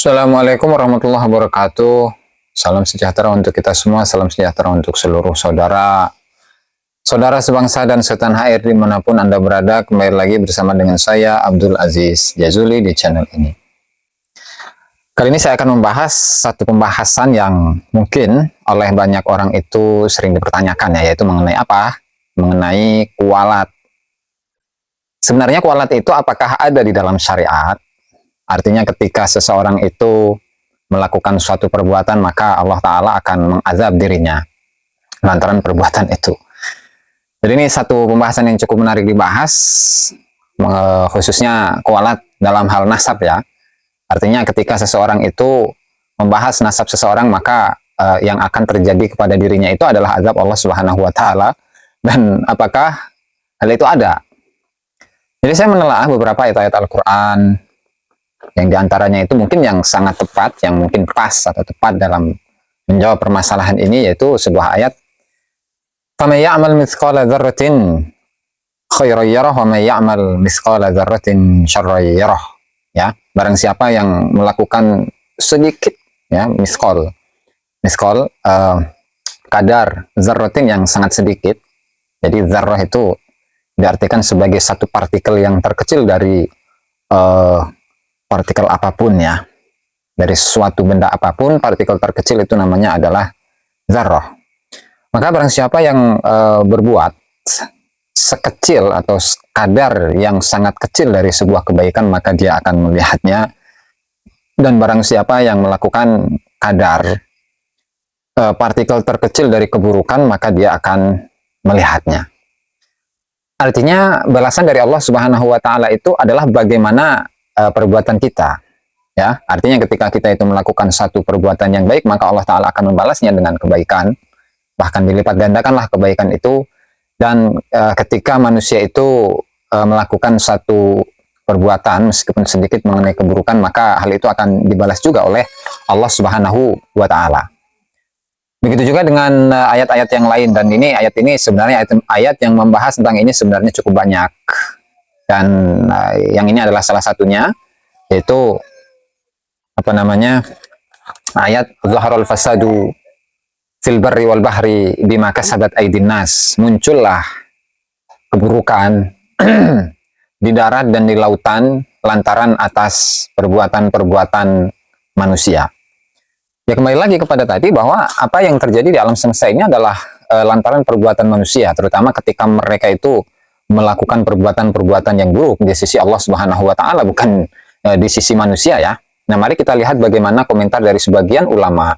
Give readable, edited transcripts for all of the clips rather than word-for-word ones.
Assalamualaikum warahmatullahi wabarakatuh. Salam sejahtera untuk kita semua, salam sejahtera untuk seluruh saudara sebangsa dan setanah air dimanapun Anda berada. Kembali lagi bersama dengan saya, Abdul Aziz Jazuli, di channel ini. Kali ini saya akan membahas satu pembahasan yang mungkin oleh banyak orang itu sering dipertanyakan, yaitu mengenai apa? Mengenai kualat. Sebenarnya kualat itu apakah ada di dalam syariat? Artinya ketika seseorang itu melakukan suatu perbuatan, maka Allah Ta'ala akan mengazab dirinya lantaran perbuatan itu. Jadi ini satu pembahasan yang cukup menarik dibahas, khususnya kualat dalam hal nasab ya. Artinya ketika seseorang itu membahas nasab seseorang, maka yang akan terjadi kepada dirinya itu adalah azab Allah Subhanahu wa Ta'ala. Dan apakah hal itu ada? Jadi saya menelaah beberapa ayat-ayat Al-Quran yang diantaranya itu mungkin yang sangat tepat, yang mungkin pas atau tepat dalam menjawab permasalahan ini, yaitu sebuah ayat, فَمَنْ يَعْمَلْ مِثْقَالَ ذَرَّةٍ خَيْرًا يَرَهُ وَمَنْ يَعْمَلْ مِثْقَالَ ذَرَّةٍ شَرًّا يَرَهُ. Ya, barang siapa yang melakukan sedikit, ya, miskol, kadar zarratin yang sangat sedikit. Jadi zarrah itu diartikan sebagai satu partikel yang terkecil dari partikel apapun ya. Dari suatu benda apapun, partikel terkecil itu namanya adalah zarrah. Maka barang siapa yang berbuat sekecil atau kadar yang sangat kecil dari sebuah kebaikan, maka dia akan melihatnya. Dan barang siapa yang melakukan kadar partikel terkecil dari keburukan, maka dia akan melihatnya. Artinya balasan dari Allah Subhanahu wa Ta'ala itu adalah bagaimana perbuatan kita, ya. Artinya ketika kita itu melakukan satu perbuatan yang baik, maka Allah Ta'ala akan membalasnya dengan kebaikan, bahkan dilipat gandakanlah kebaikan itu. Dan ketika manusia itu melakukan satu perbuatan meskipun sedikit mengenai keburukan, maka hal itu akan dibalas juga oleh Allah Subhanahu wa Ta'ala. Begitu juga dengan ayat-ayat yang lain, dan ini ayat ini sebenarnya ayat yang membahas tentang ini sebenarnya cukup banyak. Dan yang ini adalah salah satunya, yaitu ayat zaharul fasadu fil barri wal bahri bima kasabat aydin nas. Muncullah keburukan di darat dan di lautan lantaran atas perbuatan-perbuatan manusia. Ya, kembali lagi kepada tadi bahwa apa yang terjadi di alam semesta ini adalah lantaran perbuatan manusia, terutama ketika mereka itu melakukan perbuatan-perbuatan yang buruk di sisi Allah Subhanahu wa Ta'ala, bukan di sisi manusia ya. Nah, mari kita lihat bagaimana komentar dari sebagian ulama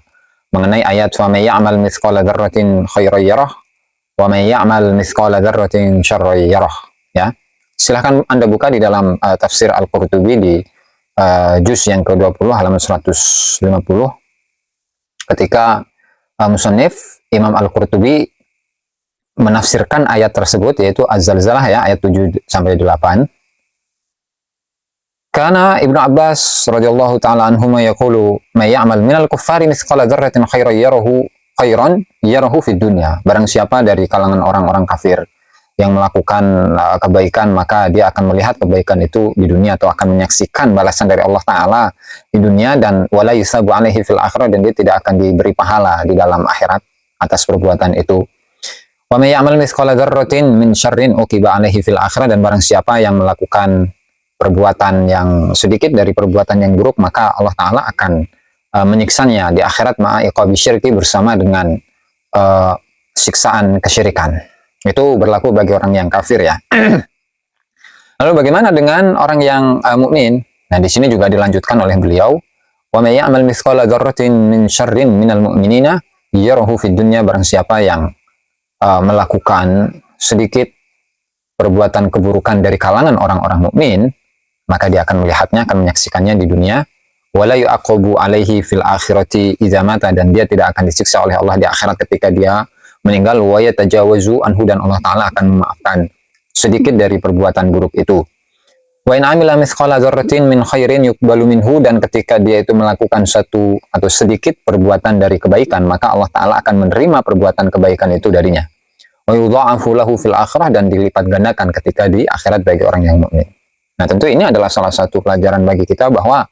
mengenai ayat وَمَنْ يَعْمَلْ مِثْقَالَ ذَرَّةٍ خَيْرًا يَرَهُ وَمَنْ يَعْمَلْ مِثْقَالَ ذَرَّةٍ شَرًّا يَرَهُ. Ya. Silahkan Anda buka di dalam tafsir Al-Qurtubi di juz yang ke-20 halaman 150. Ketika musannif Imam Al-Qurtubi menafsirkan ayat tersebut, yaitu Az-Zalzalah ya, ayat 7 sampai 8. Karena Ibnu Abbas radhiyallahu taala anhuma yaqulu may ya'mal minal kuffari mithqala dzarratin khairan yarahu fid dunya. Barang siapa dari kalangan orang-orang kafir yang melakukan kebaikan, maka dia akan melihat kebaikan itu di dunia, atau akan menyaksikan balasan dari Allah Ta'ala di dunia, dan wala yusabu alaihi fil akhirah, dan dia tidak akan diberi pahala di dalam akhirat atas perbuatan itu. Wa may ya'mal mithqala dzarratin min syarrin uqiba alaihi fil akhirah, dan barang siapa yang melakukan perbuatan yang sedikit dari perbuatan yang buruk, maka Allah Ta'ala akan menyiksanya di akhirat ma'iqabi syirki, bersama dengan siksaan kesyirikan. Itu berlaku bagi orang yang kafir ya. Lalu bagaimana dengan orang yang mukmin? Nah, di sini juga dilanjutkan oleh beliau, wa may ya'mal mithqala dzarratin min syarrin minal mu'minina yarahu fid dunya. Barang siapa yang melakukan sedikit perbuatan keburukan dari kalangan orang-orang mukmin, maka dia akan melihatnya, akan menyaksikannya di dunia. Wala yu'aqabu alaihi fil akhirati idza mata, dan dia tidak akan disiksa oleh Allah di akhirat ketika dia meninggal. Wa yatajawazu anhu, dan Allah Ta'ala akan memaafkan sedikit dari perbuatan buruk itu. Wa in amila mithqala dzarratin min khairin yuqbalu minhu, dan ketika dia itu melakukan satu atau sedikit perbuatan dari kebaikan, maka Allah Ta'ala akan menerima perbuatan kebaikan itu darinya. Wa yudha'afu lahu fil akhirah, dan dilipat gandakan ketika di akhirat bagi orang yang mukmin. Nah, tentu ini adalah salah satu pelajaran bagi kita bahwa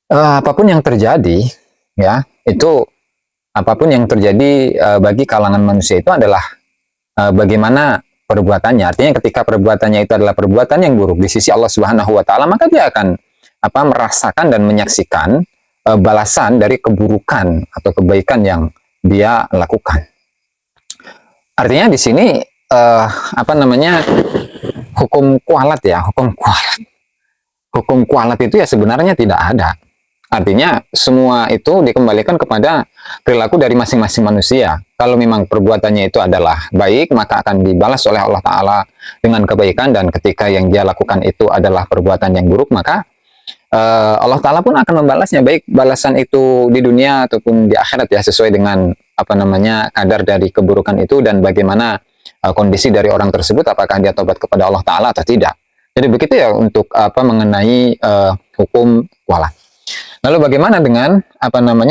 apapun yang terjadi, ya, itu apapun yang terjadi bagi kalangan manusia itu adalah bagaimana perbuatannya. Artinya ketika perbuatannya itu adalah perbuatan yang buruk di sisi Allah Subhanahu wa taala, maka dia akan merasakan dan menyaksikan balasan dari keburukan atau kebaikan yang dia lakukan. Artinya di sini hukum kualat ya, hukum kualat. Hukum kualat itu ya sebenarnya tidak ada. Artinya semua itu dikembalikan kepada perilaku dari masing-masing manusia. Kalau memang perbuatannya itu adalah baik, maka akan dibalas oleh Allah Ta'ala dengan kebaikan. Dan ketika yang dia lakukan itu adalah perbuatan yang buruk, maka Allah Ta'ala pun akan membalasnya. Baik balasan itu di dunia ataupun di akhirat ya, sesuai dengan kadar dari keburukan itu dan bagaimana kondisi dari orang tersebut, apakah dia tobat kepada Allah Ta'ala atau tidak. Jadi begitu ya untuk mengenai hukum kualat. Lalu bagaimana dengan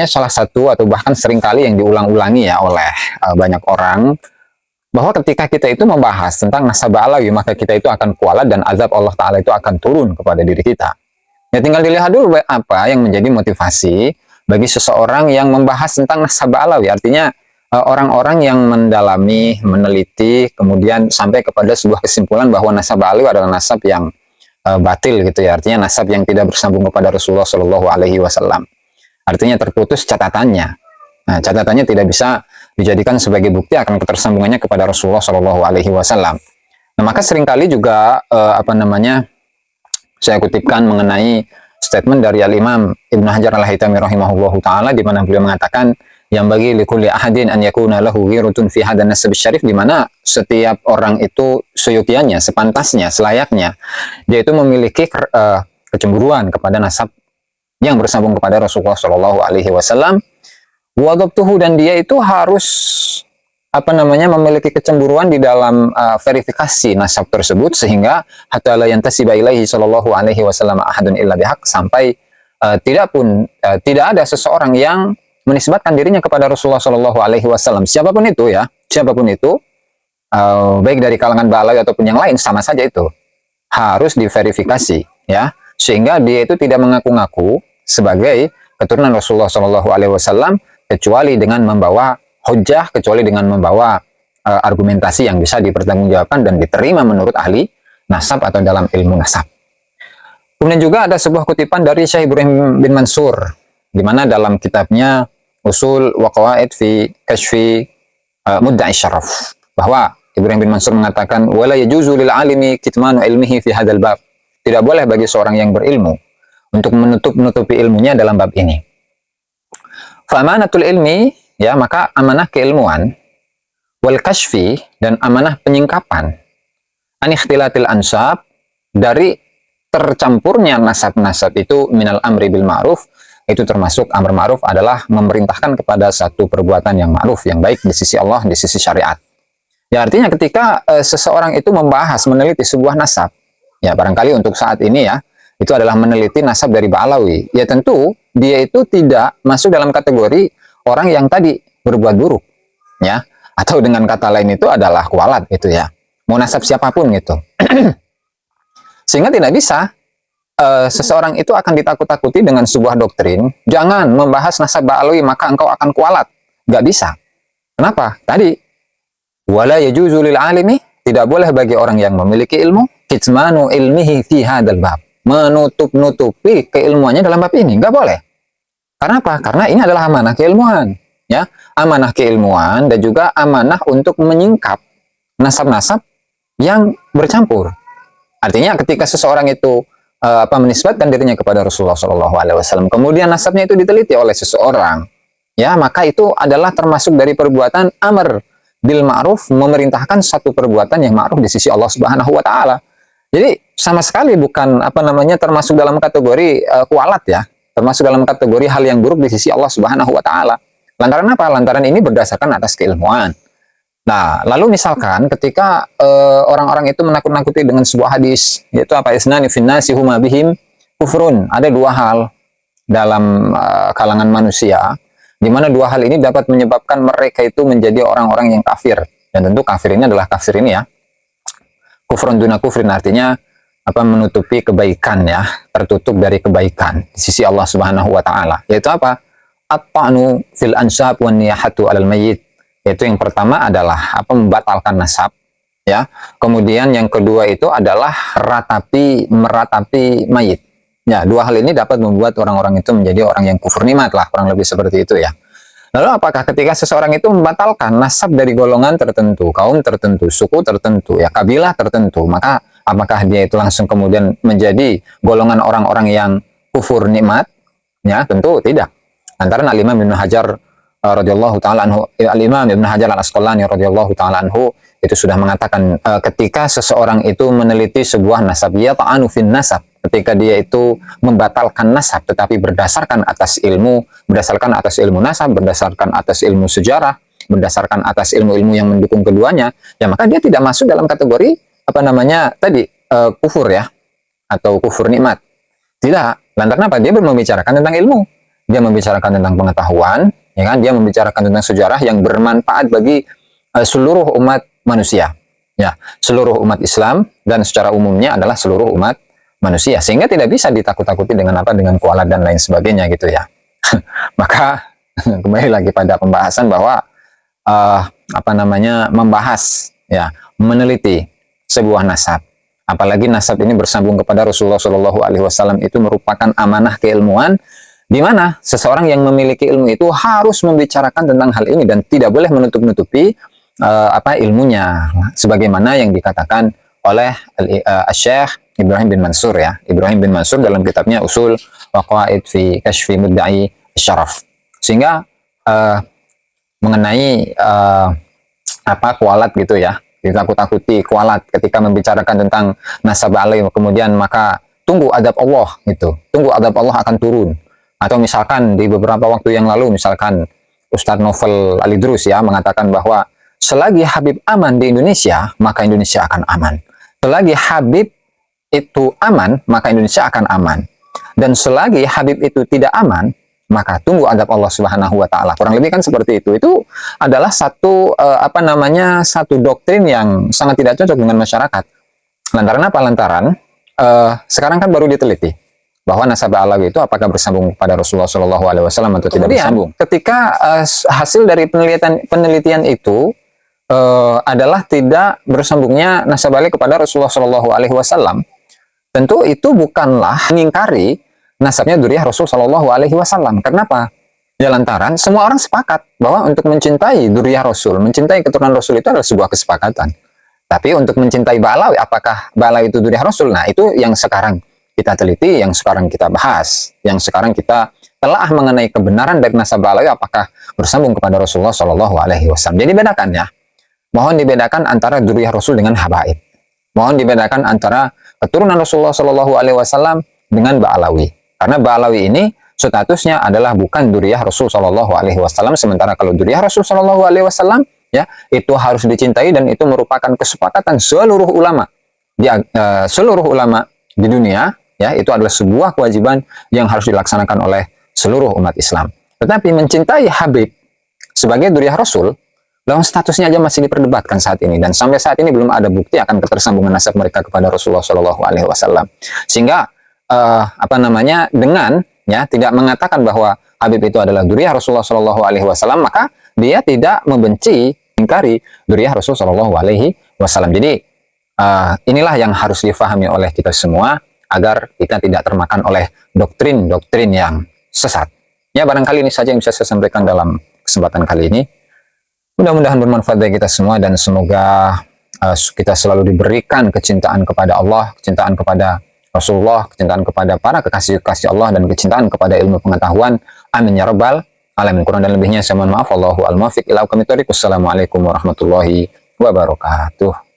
salah satu atau bahkan seringkali yang diulang-ulangi ya oleh banyak orang, bahwa ketika kita itu membahas tentang nasabah alawi, maka kita itu akan kualat dan azab Allah Ta'ala itu akan turun kepada diri kita. Ya tinggal dilihat dulu apa yang menjadi motivasi bagi seseorang yang membahas tentang nasabah alawi. Artinya orang-orang yang mendalami, meneliti, kemudian sampai kepada sebuah kesimpulan bahwa nasabah alawi adalah nasab yang batil gitu ya, artinya nasab yang tidak bersambung kepada Rasulullah Shallallahu Alaihi Wasallam. Artinya terputus catatannya. Nah, catatannya tidak bisa dijadikan sebagai bukti akan ketersambungannya kepada Rasulullah Shallallahu Alaihi Wasallam. Nah, maka seringkali juga saya kutipkan mengenai statement dari Al-Imam Ibnu Hajar Al-Haytami rahimahullahu taala, di mana beliau mengatakan yang bagi likulli ahadin an yakuna lahu wiratun fi hadan nasab syarif, di mana setiap orang itu seyukiannya, sepantasnya, selayaknya dia itu memiliki kecemburuan kepada nasab yang bersambung kepada Rasulullah Shallallahu Alaihi Wasallam. Wadabtuhu, dan dia itu harus memiliki kecemburuan di dalam verifikasi nasab tersebut, sehingga hatta la yantasiba ilaihi Shallallahu Alaihi Wasallam ahadun illa bihaq, sampai tidak ada seseorang yang menisbatkan dirinya kepada Rasulullah Shallallahu Alaihi Wasallam, siapapun itu ya, siapapun itu, baik dari kalangan balawi ataupun yang lain, sama saja itu harus diverifikasi ya, sehingga dia itu tidak mengaku-ngaku sebagai keturunan Rasulullah Shallallahu Alaihi Wasallam kecuali dengan membawa hujjah, kecuali dengan membawa argumentasi yang bisa dipertanggungjawabkan dan diterima menurut ahli nasab atau dalam ilmu nasab. Kemudian juga ada sebuah kutipan dari Syekh Ibrahim bin Mansur, di mana dalam kitabnya Usul wa Qawaid fi Kashfi Mudda'i Syaraf, bahwa Ibrahim bin Mansur mengatakan wala yajuzu lil alimi kitmanu ilmihi fi hadzal bab. Tidak boleh bagi seorang yang berilmu untuk menutupi ilmunya dalam bab ini. Fa amanatul ilmi, ya, maka amanah keilmuan, wal kashfi, dan amanah penyingkapan, an ikhtilatil ansab, dari tercampurnya nasab-nasab itu, minal amri bil ma'ruf, itu termasuk amar ma'ruf adalah memerintahkan kepada satu perbuatan yang ma'ruf, yang baik di sisi Allah, di sisi syariat. Ya, artinya ketika seseorang itu membahas, meneliti sebuah nasab, ya barangkali untuk saat ini ya, itu adalah meneliti nasab dari Ba'alawi, ya tentu dia itu tidak masuk dalam kategori orang yang tadi berbuat buruk, ya, atau dengan kata lain itu adalah kualat gitu ya, mau nasab siapapun gitu. Sehingga tidak bisa seseorang itu akan ditakut-takuti dengan sebuah doktrin, jangan membahas nasab Ba'alawi maka engkau akan kualat. Nggak bisa. Kenapa? Tadi, wala yajuzu lil alimi, tidak boleh bagi orang yang memiliki ilmu, kitmanu ilmihi fi hadzal bab, menutup-nutupi keilmuannya dalam bab ini. Nggak boleh. Karena apa? Karena ini adalah amanah keilmuan. Ya, amanah keilmuan dan juga amanah untuk menyingkap nasab-nasab yang bercampur. Artinya ketika seseorang itu menisbatkan dirinya kepada Rasulullah Shallallahu Alaihi Wasallam, kemudian nasabnya itu diteliti oleh seseorang, ya, maka itu adalah termasuk dari perbuatan amr bil ma'ruf, memerintahkan satu perbuatan yang ma'ruf di sisi Allah Subhanahu Wa Taala. Jadi sama sekali bukan termasuk dalam kategori kualat ya, termasuk dalam kategori hal yang buruk di sisi Allah Subhanahu Wa Taala. Lantaran apa? Lantaran ini berdasarkan atas keilmuan. Nah, lalu misalkan ketika orang-orang itu menakut-nakuti dengan sebuah hadis, yaitu apa? Isnani finnasi huma bihim kufrun. Ada dua hal dalam kalangan manusia, di mana dua hal ini dapat menyebabkan mereka itu menjadi orang-orang yang kafir. Dan tentu kafir ini adalah kafir ini ya, kufrun duna kufrin, artinya menutupi kebaikan ya, tertutup dari kebaikan di sisi Allah Subhanahu wa taala. Yaitu apa? At-ta'nu fil ansab wan niyahatu 'alal mayyit. Yaitu yang pertama adalah membatalkan nasab ya. Kemudian yang kedua itu adalah meratapi mayit. Ya, dua hal ini dapat membuat orang-orang itu menjadi orang yang kufur nikmat lah, kurang lebih seperti itu ya. Lalu apakah ketika seseorang itu membatalkan nasab dari golongan tertentu, kaum tertentu, suku tertentu, ya kabilah tertentu, maka apakah dia itu langsung kemudian menjadi golongan orang-orang yang kufur nikmat? Ya, tentu tidak. Antara Al-Imam Ibnu Hajar radhiyallahu taala anhu, Al-Imam Ibnu Hajar Al-Asqalani radhiyallahu taala anhu itu sudah mengatakan ketika seseorang itu meneliti sebuah nasab, ya ta'anu fin nasab, ketika dia itu membatalkan nasab tetapi berdasarkan atas ilmu nasab, berdasarkan atas ilmu sejarah, berdasarkan atas ilmu-ilmu yang mendukung keduanya, ya maka dia tidak masuk dalam kategori kufur ya, atau kufur nikmat. Tidak. Lantaran apa? Dia membicarakan tentang ilmu, dia membicarakan tentang pengetahuan, ya kan? Dia membicarakan tentang sejarah yang bermanfaat bagi seluruh umat manusia, ya, seluruh umat Islam, dan secara umumnya adalah seluruh umat manusia, sehingga tidak bisa ditakut-takuti dengan kualat dan lain sebagainya gitu ya. Maka kembali lagi pada pembahasan bahwa membahas ya, meneliti sebuah nasab, apalagi nasab ini bersambung kepada Rasulullah Shallallahu Alaihi Wasallam, itu merupakan amanah keilmuan, di mana seseorang yang memiliki ilmu itu harus membicarakan tentang hal ini dan tidak boleh menutup-nutupi ilmunya, sebagaimana yang dikatakan oleh Syekh Ibrahim bin Mansur ya. Ibrahim bin Mansur dalam kitabnya Usul wa Qawaid fi Kashfi Mudda'i Syaraf. Sehingga mengenai kualat gitu ya, ditakut-takuti kualat ketika membicarakan tentang nasab alaih, kemudian maka tunggu adab Allah gitu. Tunggu adab Allah akan turun. Atau misalkan di beberapa waktu yang lalu, misalkan Ustadz Novel Alidrus ya mengatakan bahwa selagi Habib aman di Indonesia, maka Indonesia akan aman. Selagi Habib itu aman, maka Indonesia akan aman. Dan selagi Habib itu tidak aman, maka tunggu adab Allah Subhanahu wa taala. Kurang lebih kan seperti itu. Itu adalah satu satu doktrin yang sangat tidak cocok dengan masyarakat. Lantaran apa? Lantaran sekarang kan baru diteliti bahwa nasab alawi itu apakah bersambung pada Rasulullah Shallallahu Alaihi Wasallam atau tidak bersambung. Ketika hasil dari penelitian itu adalah tidak bersambungnya nasab alawi kepada Rasulullah Shallallahu Alaihi Wasallam, tentu itu bukanlah mengingkari nasabnya dzurriyyah Rasul Shallallahu Alaihi Wasallam. Kenapa? Ya lantaran semua orang sepakat bahwa untuk mencintai dzurriyyah Rasul, mencintai keturunan Rasul itu adalah sebuah kesepakatan. Tapi untuk mencintai Ba'alawi, apakah Ba'alawi itu dzurriyyah Rasul? Nah, itu yang sekarang kita teliti, yang sekarang kita bahas, yang sekarang kita telah mengenai kebenaran dari nasab Ba'alawi apakah bersambung kepada Rasulullah Shallallahu Alaihi Wasallam. Jadi bedakan ya. Mohon dibedakan antara dzurriyyah Rasul dengan habaib. Mohon dibedakan antara keturunan Rasulullah Shallallahu Alaihi Wasallam dengan Ba'alawi. Karena Ba'alawi ini statusnya adalah bukan dzurriyyah Rasul Shallallahu Alaihi Wasallam, sementara kalau dzurriyyah Rasul Shallallahu Alaihi Wasallam ya itu harus dicintai dan itu merupakan kesepakatan seluruh ulama di dunia. Ya, itu adalah sebuah kewajiban yang harus dilaksanakan oleh seluruh umat Islam. Tetapi mencintai Habib sebagai dzurriyyah Rasul, dalam statusnya aja masih diperdebatkan saat ini, dan sampai saat ini belum ada bukti akan ketersambungan nasab mereka kepada Rasulullah Shallallahu Alaihi Wasallam. Sehingga dengan ya tidak mengatakan bahwa Habib itu adalah dzurriyyah Rasulullah Shallallahu Alaihi Wasallam, maka dia tidak membenci, mengingkari dzurriyyah Rasul Shallallahu Alaihi Wasallam. Jadi inilah yang harus difahami oleh kita semua, agar kita tidak termakan oleh doktrin-doktrin yang sesat. Ya, barangkali ini saja yang bisa saya sampaikan dalam kesempatan kali ini. Mudah-mudahan bermanfaat bagi kita semua, dan semoga kita selalu diberikan kecintaan kepada Allah, kecintaan kepada Rasulullah, kecintaan kepada para kekasih-kekasih Allah, dan kecintaan kepada ilmu pengetahuan. Amin ya rabbal alamin. Kurang dan lebihnya saya mohon maaf. Wallahu al-muwaffiq ila aqwamit thoriq. Wassalamualaikum warahmatullahi wabarakatuh.